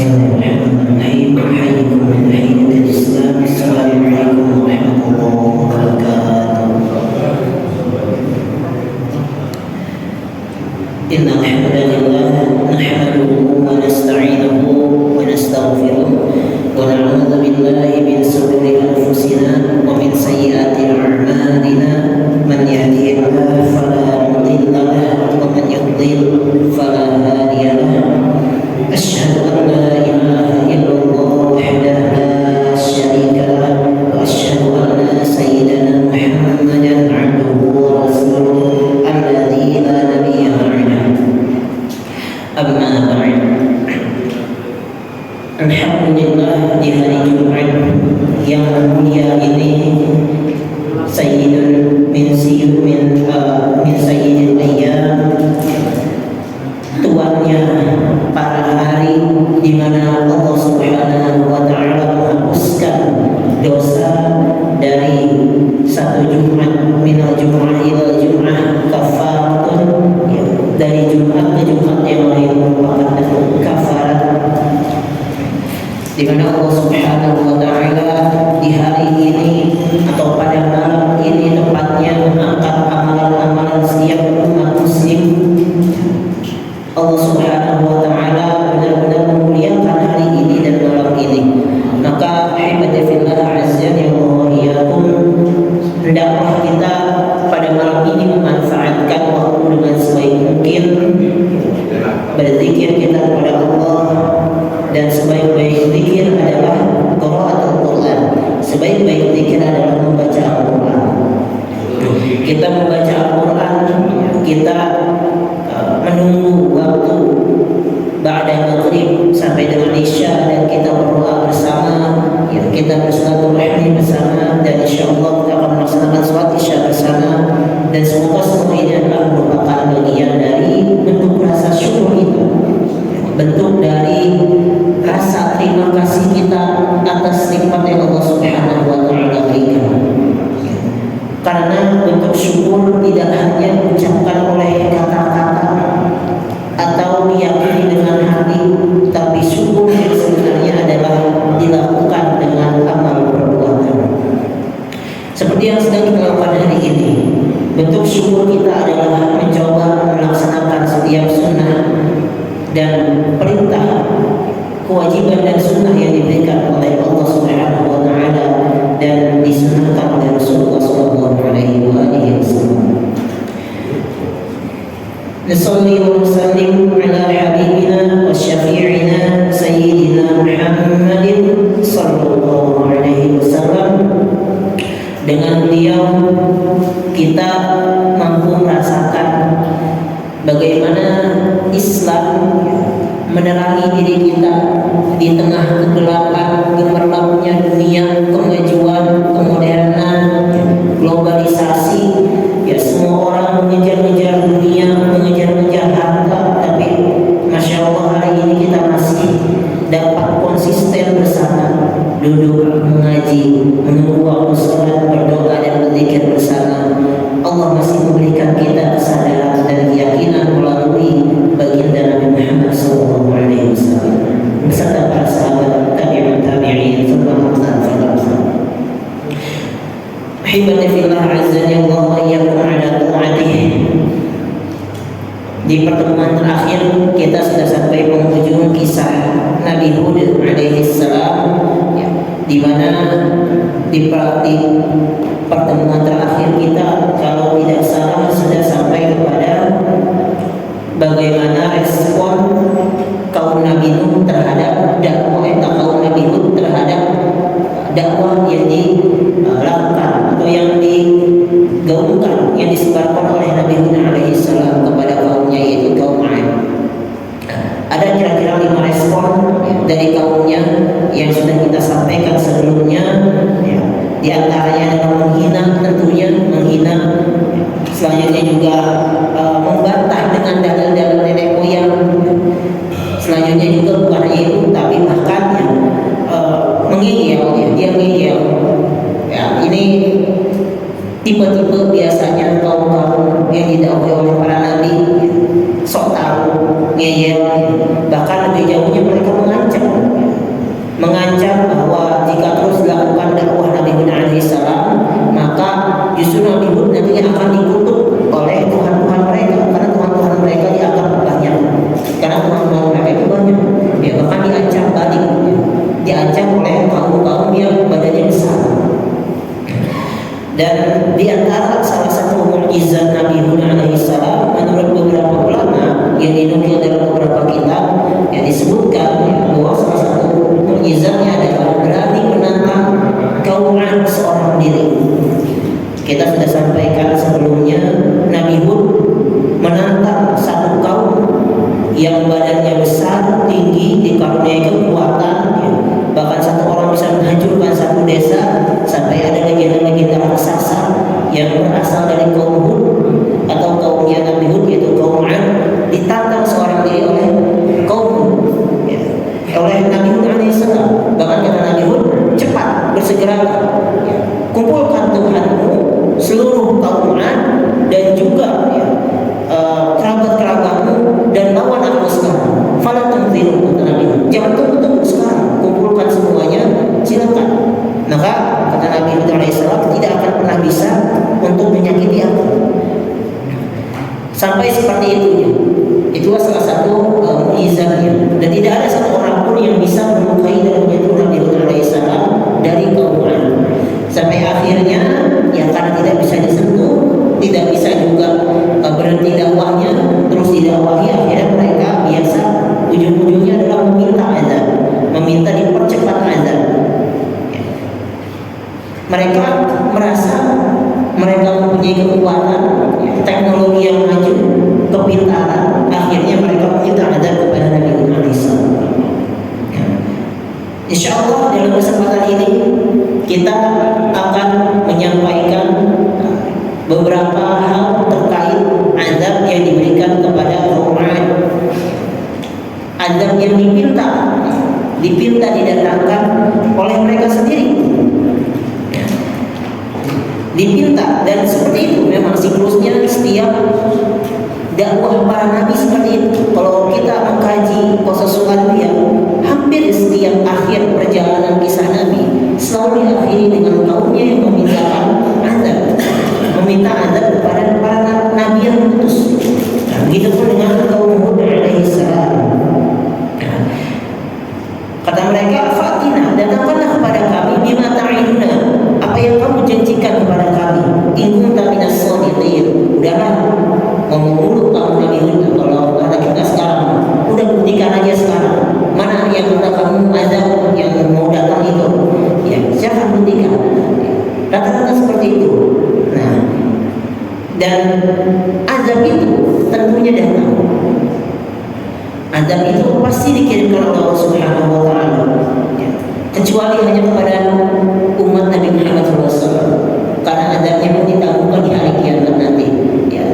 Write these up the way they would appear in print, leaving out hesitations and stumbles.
Bismillahirrahmanirrahim. Hayyakum min tahiyyatil Islam. Assalamualaikum warahmatullahi wabarakatuh. Innal hamdalillah nahmaduhu wa nasta'inuhu wa nastaghfiruh wa na'udzu billahi min shururi anfusina wa min sayyiati a'malina. Man yahdihillahu fala mudilla lahu wa man yudlil fala hadiya lahu. Asyhadu an la ilaha illallah wahdahu la syarika lahu wa asyhadu anna sayyidana Muhammadan 'abduhu wa rasuluhu alladzi la nabiyya ba'dahu. Amma ba'd. Alhamdulillah, di hari Jumat yang mulia ini sayyidul min sayyidil ayyam, tuannya para hari di mana Allah Subhanahu wa taala menghapuskan dosa dari satu Jumat, minal Jum'ah ila Jum'ah kafaratun, ya, dari Jumat ke Jumat yang lain merupakan kafarat, di mana Allah Subhanahu wa taala di hari ini atau pada malam ini tepatnya mengangkat amalan-amalan setiap umat muslim. Allah Subhanahu wa taala benar-benar memuliakan hari ini dan malam ini. Maka ahibati fillah azza wa jalla, hendaklah kita pada malam ini memanfaatkan waktu dengan sebaik mungkin, berzikir kita kepada Allah, dan sebaik-baik zikir adalah qiraatul Quran. Sebaik-baik zikir adalah membaca Al-Quran. Kita membaca Al-Quran, kita menunggu waktu ba'da maghrib sampai dengan isya, dan kita berdoa bersama, ya, kita bersilaturahmi bersama, dan insyaallah kita akan melaksanakan salat isya bersama. Dan semoga semua ini adalah merupakan bagian dari bentuk rasa syukur kita, bentuk dari rasa terima kasih kita atas nikmat yang Allah Subhanahu wa taala berikan. Karena bentuk syukur tidak hanya diucapkan oleh kata-kata atau diyakini dengan hati, tapi syukur yang sebenarnya adalah dilakukan dengan amal perbuatan. Seperti yang sedang kita lakukan hari ini, bentuk syukur kita adalah mencoba melaksanakan setiap sunnah dan perintah, kewajiban dan sunnah yang diberikan oleh Allah Subhanahu wa taala dan disunnahkan oleh Rasulullah sallallahu alaihi wasallam. Nusalli wa nusallim ala habibina wa syafi'ina sayyidina Muhammadin sallallahu alaihi wasallam. Dengan beliau kita mampu merasakan bagaimana Islam menerangi diri kita di tengah kegelapan gemerlapnya dunia, kemajuan, kemodernan, globalisasi. Ya, semua orang mengejar-ngejar dunia, mengejar-ngejar harta, tapi masya Allah hari ini kita masih dapat konsisten bersama, duduk mengaji, menunggu waktu salat, berdoa dan berzikir bersama. Allah masih memberikan kita kesadaran dan keyakinan melalui baginda Nabi Muhammad sallallahu alaihi wasallam beserta para sahabat, tabi'in, sallallahu alaihi wasallam. Ahibati fillah azzani Allah wa iyyakum ala ta'atihi. Di pertemuan terakhir kita sudah sampai penghujung kisah Nabi Hud alaihi salam, ya, di mana di pertemuan terakhir kita kalau tidak salah sudah sampai kepada bagaimana respon kaum Nabi Nuh terhadap dakwah kaum Nabi Hud terhadap dakwah yang dilakukan atau yang digaungkan, yang disebarkan oleh Nabi Hud alaihi salam kepada kaumnya, yaitu kaum 'Ad. Ada kira-kira 5 respon, ya, dari kaumnya yang sudah kita sampaikan sebelumnya, ya. Di antaranya adalah menghina, tentunya menghina. Selanjutnya juga membantah dengan dalil-dalil nenek moyang. Selanjutnya juga bukan hanya itu, tapi bahkan ya, mengigil, ya, dia mengigil. Ya, ini tipe-tipe biasanya kaum-kaum yang didakwahi oleh para nabi, sok tahu, ngeyel, bahkan lebih jauhnya mereka mengancam Kita sudah sampaikan sebelumnya, Nabi Hud menantang satu kaum yang badannya besar, tinggi, dikaruniai kekuatan, ya. Bahkan satu orang bisa menghancurkan satu desa. Sampai ada legenda-legenda raksasa yang berasal dari kaum Hud atau kaumnya Nabi Hud, yaitu kaum Ad, ditantang seorang diri oleh kaum Hud, ya. Oleh Nabi Hud alaihissalam. Bahkan kata Nabi Hud, cepat bersegeralah, ya. Kumpulkan Tuhanmu seluruh kaum Ad dan juga, ya, kerabat-kerabatmu dan lawan aku sekarang. Fala tunziru, kata Nabi Hud. Jangan tunggu-tunggu sekarang, kumpulkan semuanya, silakan. Maka kata Nabi Hud alaihissalam, tidak akan pernah bisa untuk menyakiti aku. Sampai seperti itu, ya. Itulah salah satu mukjizatnya. Dan tidak ada satu orang pun yang bisa melukai dan menyentuh Nabi Hud alaihissalam dari kaum Ad. Sampai akhirnya, ya karena tidak bisa disentuh, tidak bisa juga berhenti dakwahnya, terus didakwahi, akhirnya mereka biasa ujung-ujungnya adalah meminta azab, meminta dipercepat azab. Mereka merasa mereka mempunyai kekuatan, teknologi yang maju, kepintaran, akhirnya mereka meminta azab kepada Nabi Hud alaihissalam. Insya Allah dalam kesempatan ini kita akan menyampaikan beberapa hal terkait azab yang diberikan kepada kaum Ad. Azab yang dipinta didatangkan oleh mereka sendiri, dipinta. Dan seperti itu memang siklusnya setiap dakwah para nabi seperti itu. Kalau kita mengkaji Qasasul Anbiya, hampir setiap akhir perjalanan kisah Nabi selalu diakhiri dengan kaumnya yang memintakan azab, meminta azab kepada para nabi yang diutus. Begitupun dengan kaum Hud alaihissalam. Kata mereka, "Fatina, datangkanlah kepada kami bima ta'iduna, apa yang kamu janjikan kepada kami. In kunta minas shadiqin." Udahlah, ngomong dulu kamu Nabi Hud, kalau ada kita sekarang, udah buktikan aja sekarang. Mana yang udah kamu azab yang mau datang itu? Ya, siapa buktikan? Rata-rata seperti itu. Nah, dan azab itu tentunya datang. Azab itu pasti dikirimkan oleh Allah Subhanahu wa taala. Ya. Kecuali hanya kepada umat Nabi Muhammad SAW. Karena azabnya pun ditangguhkan di hari kiamat nanti. Ya.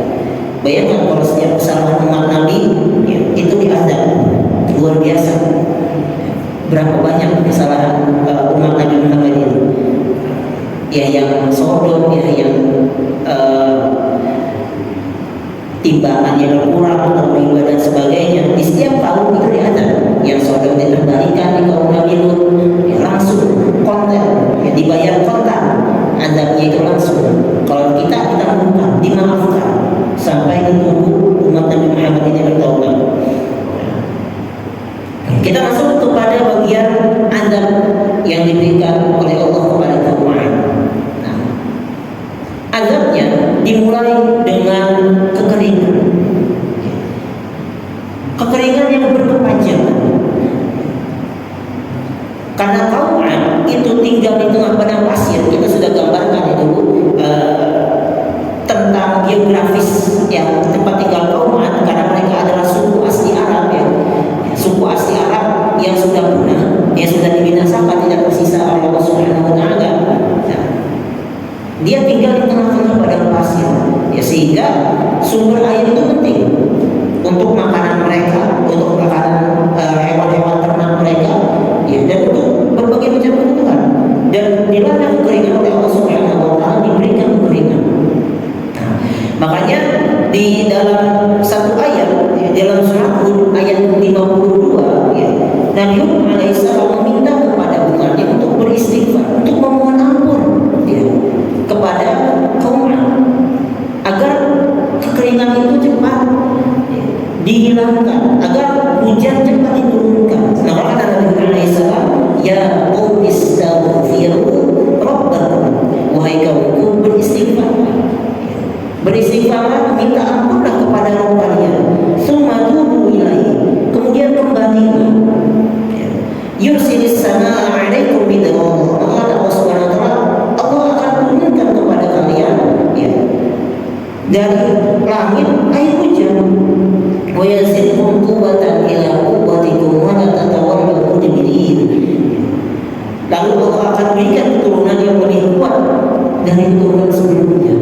Bayangkan kalau setiap kesalahan umat Nabi, ya, itu diazab. Luar biasa. Berapa banyak kesalahan umat Nabi Muhammad itu? Ya, yang Sodom, ya, yang timbangannya berkurang atau riba dan sebagainya, di setiap kaum itu diazab. Yang Sodom dikembalikan di kaum Nabi Lut, ya, langsung konten, ya, dibayar kontan, azabnya itu langsung. Kalau kita bukan dimaafkan sampai ditunggu umat Nabi Muhammad ini bertaubat. Kita masuk kepada bagian azab yang diberikan oleh Allah kepada kaum Ad. Nah, azabnya dimulai dengan kekeringan. Kekeringan yang berkepanjangan. Karena kaum Ad itu tinggal di tengah padang pasir. Kita sudah gambarkan itu tentang geografis yang tempat tinggal kaum Ad, karena mereka adalah suku asli Arab, ya. Suku asli Arab yang sudah punah, yang sudah dibinasakan, tidak tersisa oleh Allah Subhanahu wa taala. Nah, dia tinggal di tengah-tengah padang pasir, ya, sehingga sumber air itu penting untuk makanan mereka, untuk makanan hewan-hewan ternak mereka, ya, dan untuk berbagai macam kebutuhan. Dan dilanda kekeringan oleh Allah Subhanahu wa taala, diberikan kekeringan. Nah, makanya di dalam satu ayat, ya, dalam surat Hud ayat 52, ya, Nabi Hud alaihissalam meminta kepada umatnya untuk beristighfar, untuk memohon ampun, ya, kepada kaum agar kekeringan itu cepat, ya, dihilangkan, agar hujan cepat diturunkan. Maka kata Nabi Hud alaihissalam, "Ya qaum istaghfiru rabbakum," wahai kaumku, beristighfar. Beristighfarlah, minta ampunlah kepada Rabb kalian. Tsumma tubu ilaihi, kemudian kembalilah. Yursilis samaa 'alaikum bidrara. Allah Subhanahu wa taala, Allah akan turunkan kepada kalian Lalu Allah akan berikan keturunan yang lebih kuat dari keturunan sebelumnya.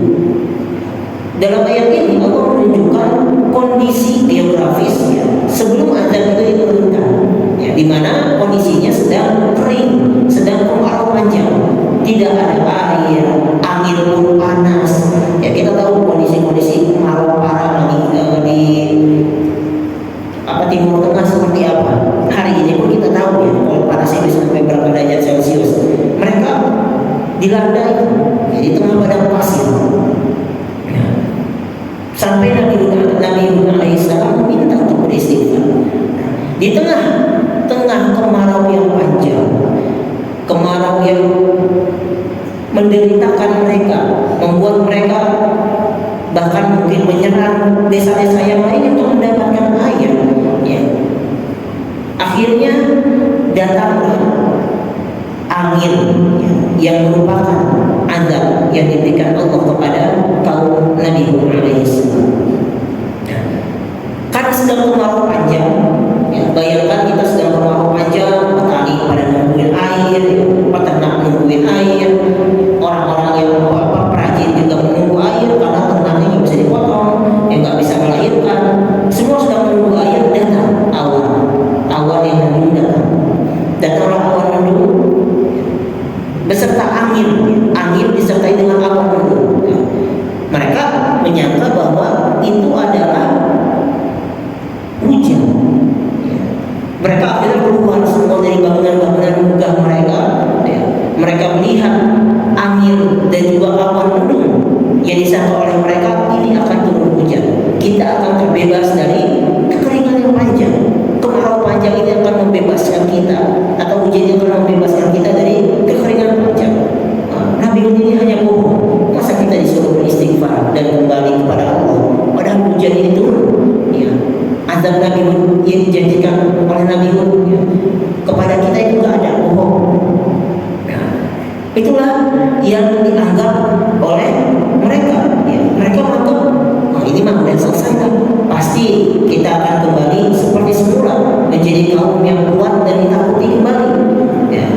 Dalam ayat ini Allah menunjukkan kondisi geografis ya, sebelum azab itu diturunkan, ya, di mana kondisinya sedang kering, sedang kemarau panjang, tidak ada air, angin pun panas. Ya, kita tahu kondisi-kondisi kemarau parah di Timur Tengah seperti apa. Hari ini pun kita tahu ya, kalau panasnya bisa sampai berapa derajat Celcius. Mereka dilanda itu ya, di tengah padang pasir. Ya. Sampai Nabi Nuh alaihissalam meminta untuk beristighfar. Di tengah kemarau yang panjang, kemarau yang menderitakan mereka, membuat mereka bahkan mungkin menyerang desa-desa yang lain untuk mendapatkan air. Ya. Akhirnya datanglah angin ya, yang merupakan azab yang diberikan Allah kepada kaum Nabi Nuh alaihissalam. Ya. Karena sedang kemarau panjang, ya, bayangkan kita sedang kemarau panjang, petani pada nungguin air, ya, peternak nungguin air, orang-orang yang perajin juga menunggu air karena ternaknya nggak bisa dipotong, yang nggak bisa melahirkan, semua sedang menunggu air. Datang awan yang mendung datanglah awan mendung beserta angin disertai dengan awan mendung. Mereka menyangka bahwa itu adalah hujan. Mereka akhirnya keluar semua dari bangunan-bangunan megah mereka. Mereka melihat angin dan juga awan mendung yang disangka oleh mereka ini akan turun hujan. Kita akan terbebas dari kekeringan yang panjang. Kemarau panjang ini akan membebaskan kita, atau hujan ini akan membebaskan kita dari kekeringan panjang. Nabi Nuh ini hanya bohong. Masa kita disuruh beristighfar dan kembali kepada Allah, padahal hujan ini turun. Ya. Azab Nabi Nuh yang dijanjikan oleh Nabi Nuh ya, kepada kita itu tidak ada, bohong. Itulah yang dianggap oleh mereka. Ya, mereka menganggap ini mah udah selesai kan? Pasti kita akan kembali seperti semula, menjadi kaum yang kuat dan ditakuti kembali. Ya.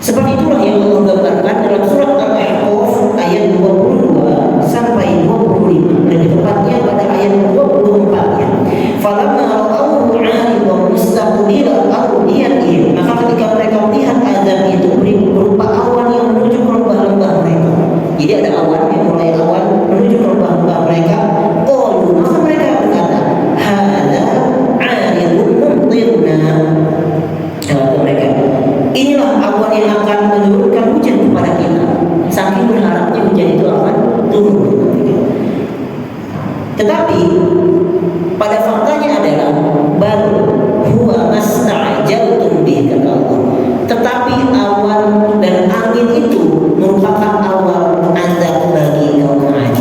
Seperti itulah yang Allah gambarkan dalam surat Al-Ahqaf ayat 22 sampai 25, lebih tepatnya pada ayat 24 ya. Falamma ra'awhu 'aridan mustaqbilal awdiyatihim, maka ketika mereka melihat azab itu berupa awan yang menuju ke lembah-lembah mereka. Jadi ada awan yang mulai awan menuju ke lembah-lembah mereka. Qalu, maka mereka berkata, hadza 'aridun mumtirna. Kata mereka, inilah awan yang akan menurunkan hujan kepada kita. Saking berharapnya hujan itu akan turun. Tetapi pada faktanya adalah baru huwa masta'jaltum bihi, kata Allah. Tetapi awan dan angin itu merupakan awal azab bagi kaum Ad.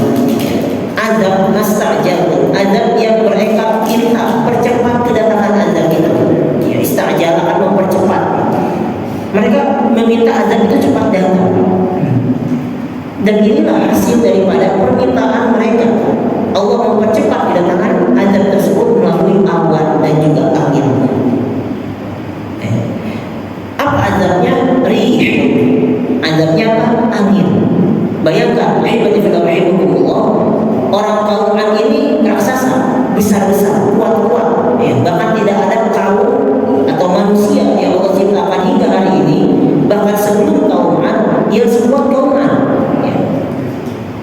Azab masta'jaltum, azab yang mereka kita percepat kedatangan azab itu. Ya, istajal akan mempercepat. Mereka meminta azab itu cepat datang. Dan inilah hasil daripada permintaan mereka. Allah mempercepat kedatangan azab tersebut melalui awan dan juga angin. Apa azabnya? Rih. Azabnya apa? Angin. Bayangkan, orang kaum Ad ini raksasa, besar-besar, kuat-kuat. Bahkan tidak ada kaum atau manusia yang Allah ciptakan hingga hari ini, bahkan sebelum kaum Ad, yang sekuat kaum Ad.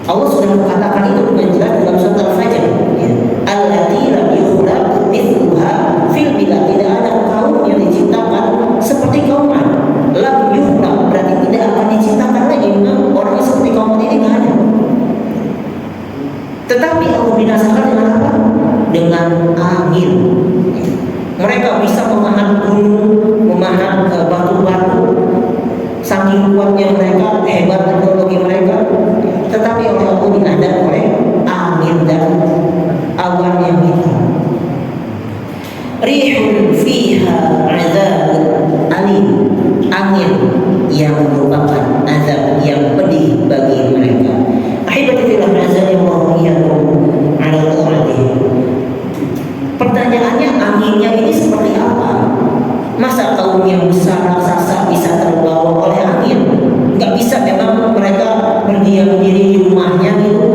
Allah sudah mengatakan itu dengan jelas dalam surat Al-Fajr. Allati lam yukhlaq mithluha fil bilad, tidak ada kaum yang diciptakan seperti kaum Ad. Lam yukhlaq berarti tidak akan diciptakan lagi orang seperti kaum Ad ini, tidak ada. Tetapi Allah binasakan dengan apa? Dengan bisa raksasa, bisa terbawa oleh angin. Nggak bisa memang mereka berdiam diri di rumahnya gitu.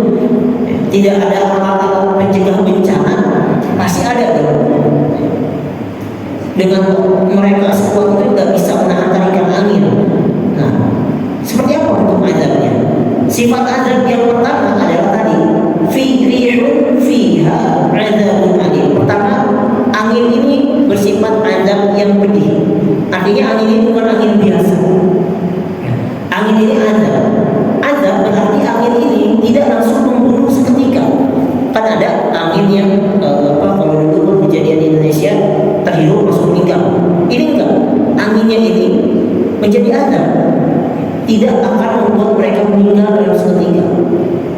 Tidak ada alat-alat pencegah bencana, masih ada gitu. Dengan mereka sekuat itu nggak bisa menahan tarikan angin. Nah, seperti apa bentuk azabnya? Sifat azab yang pertama adalah tadi fi rihun fiha azabun alim. Pertama, angin ini bersifat azab yang pedih. Artinya angin ini bukan angin biasa. Angin ini azab. Azab berarti angin ini tidak langsung membunuh seketika. Kan ada angin yang kalau dulu kejadian di Indonesia terhirup langsung meninggal. Ini enggak. Anginnya ini menjadi azab. Tidak akan membuat mereka meninggal dalam seketika.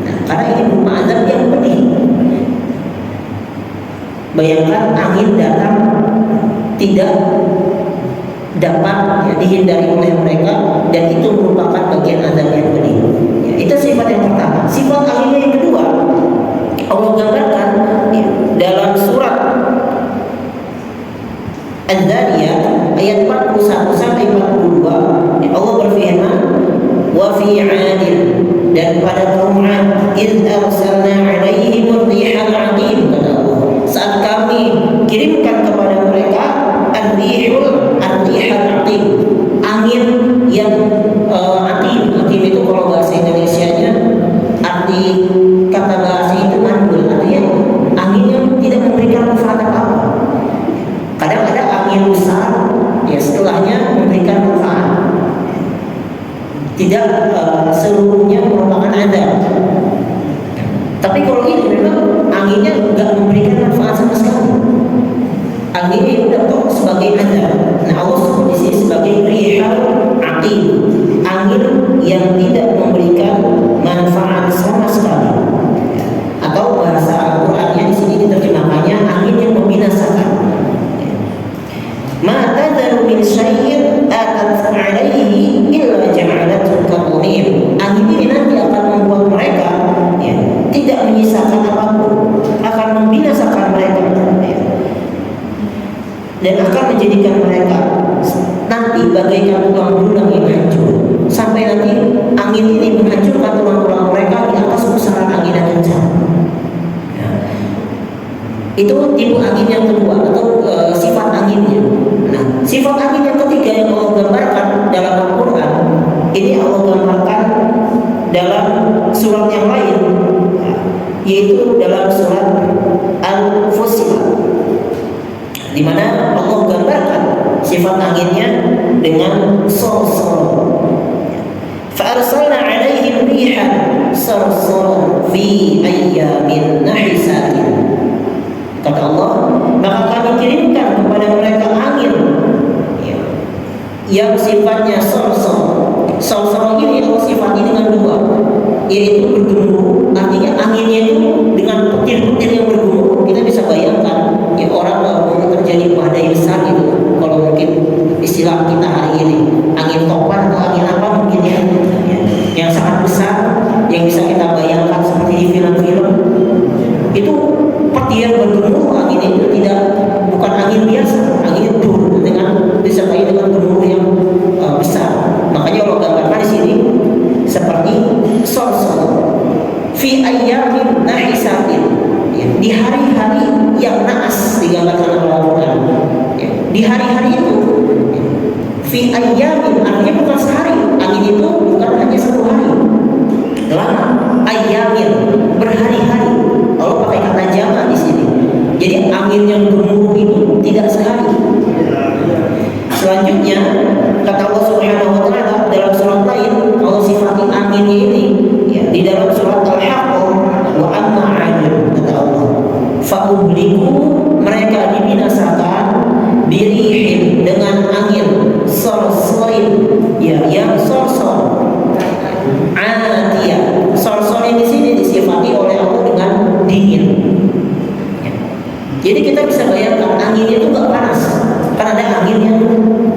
Nah, karena ini berupa azab yang pedih. Bayangkan angin datang tidak dapat dihindari oleh mereka, dan itu merupakan bagian azab yang pedih. Ya, itu sifat yang pertama. Sifat anginnya yang kedua, Allah gambarkan dalam surat Al-Dhariyat ayat 41 sampai 42. Allah berfirman, wa fi 'adin, dan pada kaum 'ad id arsalna 'alaihim ar-rihal 'aqim, saat kami kirimkan kepada mereka ar-rihal 'aqim, angin yang aqim. Aqim itu kalau bahasa Indonesianya arti kata bahasa itu mandul, artinya angin yang tidak memberikan manfaat apa-apa. Kadang ada angin besar, ya setelahnya memberikan manfaat. Tidak seluruhnya merupakan azab. Tapi kalau ini memang anginnya nggak memberikan manfaat sama sekali. Anginnya itu datang sebagai azab. Nah, Allah sebut di sini sebagai rihal aqim, angin yang tidak memberikan manfaat sama sekali. Atau bahasa Al-Qur'annya di sini diterjemahkannya angin yang membinasakan. Ma tadharu min syai'in atat 'alaihi illa ja'alathu karuhim. Angin ini nanti akan membuat mereka tidak menyisakan apapun, akan membinasakan mereka, dan akan menjadikan mereka nanti bagaikan tulang belulang yang hancur. Sampai nanti angin ini menghancurkan tulang-tulang mereka di atas pusaran angin yang kencang. Itu tipe angin yang kedua, atau sifat anginnya. Nah, sifat angin yang ketiga yang Allah gambarkan dalam Al-Quran, ini Allah gambarkan dalam surat yang lain, yaitu dalam surat Al-Fussilat, di mana Allah gambarkan sifat anginnya dengan sarsar. Fa'arsalna 'alaihim rihan sarsaran fi ayyamin nahisatin. Kata Allah, maka kami kirimkan kepada mereka angin yang sifatnya sarsar. Sarsar ini Allah sifati dengan dua, yaitu bergemuruh. Artinya anginnya itu dengan petir-petir yang bergemuruh. Kita bisa bayangkan ya, orang kalau terjadi badai besar gitu, kalau mungkin istilah kita hari ini angin topan atau angin apa mungkin ya, yang sangat besar, yang bisa kita bayangkan seperti di film-film. Itu petir bergemuruh, angin itu bukan angin biasa, angin itu dengan disertai dengan gemuruh yang besar. Makanya Allah gambarkan di sini seperti sarsar fi ayyamin nahisatin, di hari-hari yang naas digambarkan oleh Al-Quran. Di hari-hari itu, fi ayyamin artinya bukan sehari, angin itu bukan hanya satu hari, lama, ayyamin berhari-hari. Allah pakai kata jama di sini. Jadi angin yang bergemuruh itu tidak sehari. Selanjutnya kata Allah Subhanahu wa taala dalam surat lain, Allah sifati anginnya ini di dalam surat Al-Haqqah, wa amma 'adun, kata Allah, fa ubliku, mereka dibinasakan birihin, dengan angin sarsarin, yang sarsar, atiyah. Sarsar di sini disifati oleh Allah dengan dingin. Jadi kita bisa bayangkan angin itu nggak panas. Kan ada angin yang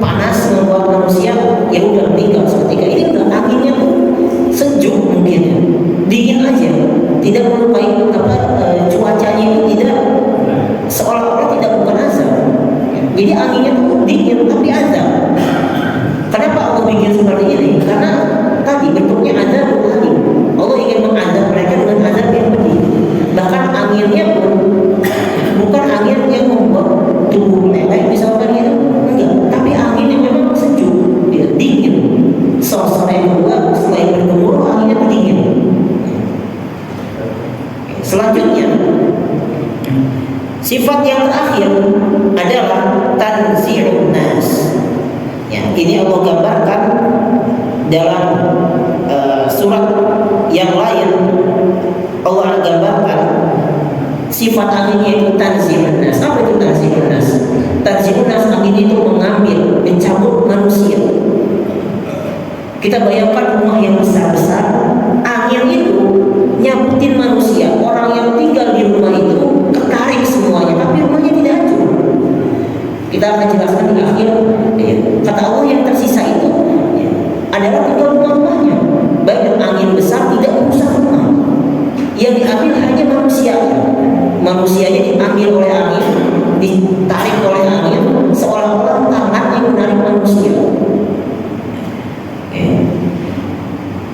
panas membuat manusia ya udah meninggal seketika. Ini enggak, anginnya tuh sejuk mungkin ya, dingin aja, tidak melukai cuacanya itu tidak, seolah-olah tidak bukan azab. Jadi anginnya tuh dingin tapi azab. Ini Allah gambarkan dalam surat yang lain. Allah gambarkan sifat angin yaitu tanzimun nas. Apa itu tanzimun nas? Tanzimun nas, angin itu mengambil, mencabut manusia. Kita bayangkan rumah yang besar-besar, angin itu nyabutin manusia. Orang yang tinggal di rumah itu ketarik semuanya, tapi rumahnya tidak hancur. Kita akan jelaskan di akhir. Kata Allah, yang tersisa itu adalah tinggal rumah-rumahnya. Baik angin besar tidak merusak rumah. Yang diambil hanya manusia. Manusianya diambil oleh angin, ditarik oleh angin, seolah-olah tangan yang menarik manusia.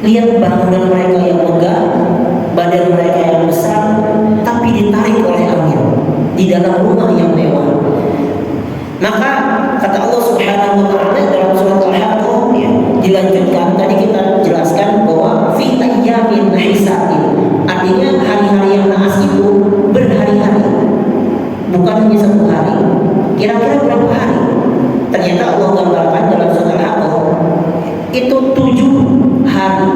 Lihat bangunan mereka yang megah, badan mereka yang besar, tapi ditarik oleh angin di dalam rumah yang mewah. Maka kata Allah Subhanahu wa taala dalam surat Al-Haqqah, dilanjutkan tadi kita jelaskan bahwa fi ayyamin hisatin, artinya hari-hari yang naas itu berhari-hari, bukan hanya satu hari. Kira-kira berapa hari? Ternyata Allah gambarkan dalam surat Al-Haqqah itu 7 hari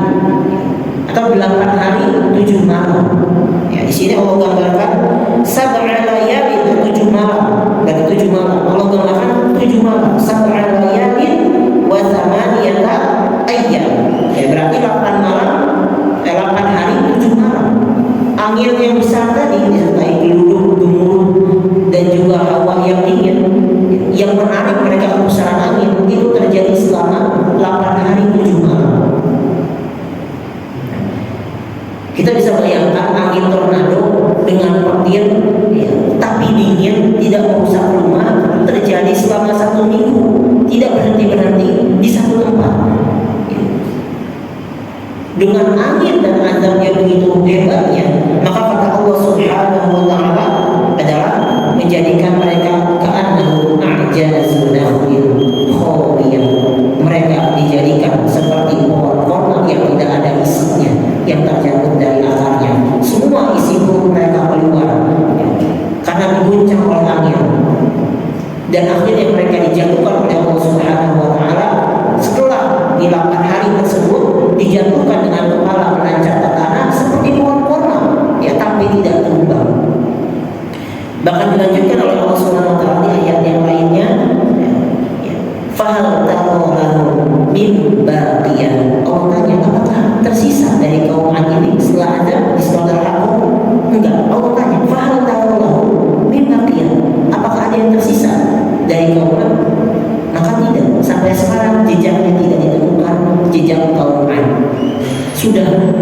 atau 8 hari 7 malam. Di sini Allah gambarkan sab'a layalin, 7 malam dan 7 malam. Allah gambarkan 7 malam, sab'a layalin wa thamaniyata ayyam. Berarti 8 malam, 8 hari 7 malam. Angin yang besar tadi disertai geluduk, gemuruh dan juga hawa yang dingin yang menarik mereka ke pusaran angin itu terjadi selama 8 hari 7 malam. Kita bisa bayangkan angin tornado dengan petir, tapi dingin, tidak merusak rumah, terjadi selama 1 minggu, tidak berhenti-berhenti di satu tempat. Dengan angin dan azabnya begitu hebatnya, maka kata Allah Subhanahu wa taala adalah menjadikan mereka ka'annahu a'jazu nakhil khawiyah. Mereka dijadikan seperti pohon korma yang tidak ada isinya, yang terjatuh dari akarnya. Semua isi perut mereka keluar karena diguncang oleh angin. Dan akhirnya mereka dijatuhkan oleh Allah Subhanahu wa taala. Setelah di 8 hari tersebut dijatuhkan dengan kepala menancap ke tanah seperti pohon korma, tapi tidak terbang. Bahkan dilanjutkan oleh Allah Subhanahu wa taala di ayat yang lainnya, fahal taqalahu min baqiyah. Allah tanya, apakah tersisa dari kaum Ad ini setelah ada di surat Al-Haqqah? Enggak. Allah tanya, fahal taqalahu min baqiyah. Apakah ada yang tersisa dari kaum Ad? Maka tidak. Sampai sekarang jejaknya tidak ditemukan, jejak kaum Ad. Sudah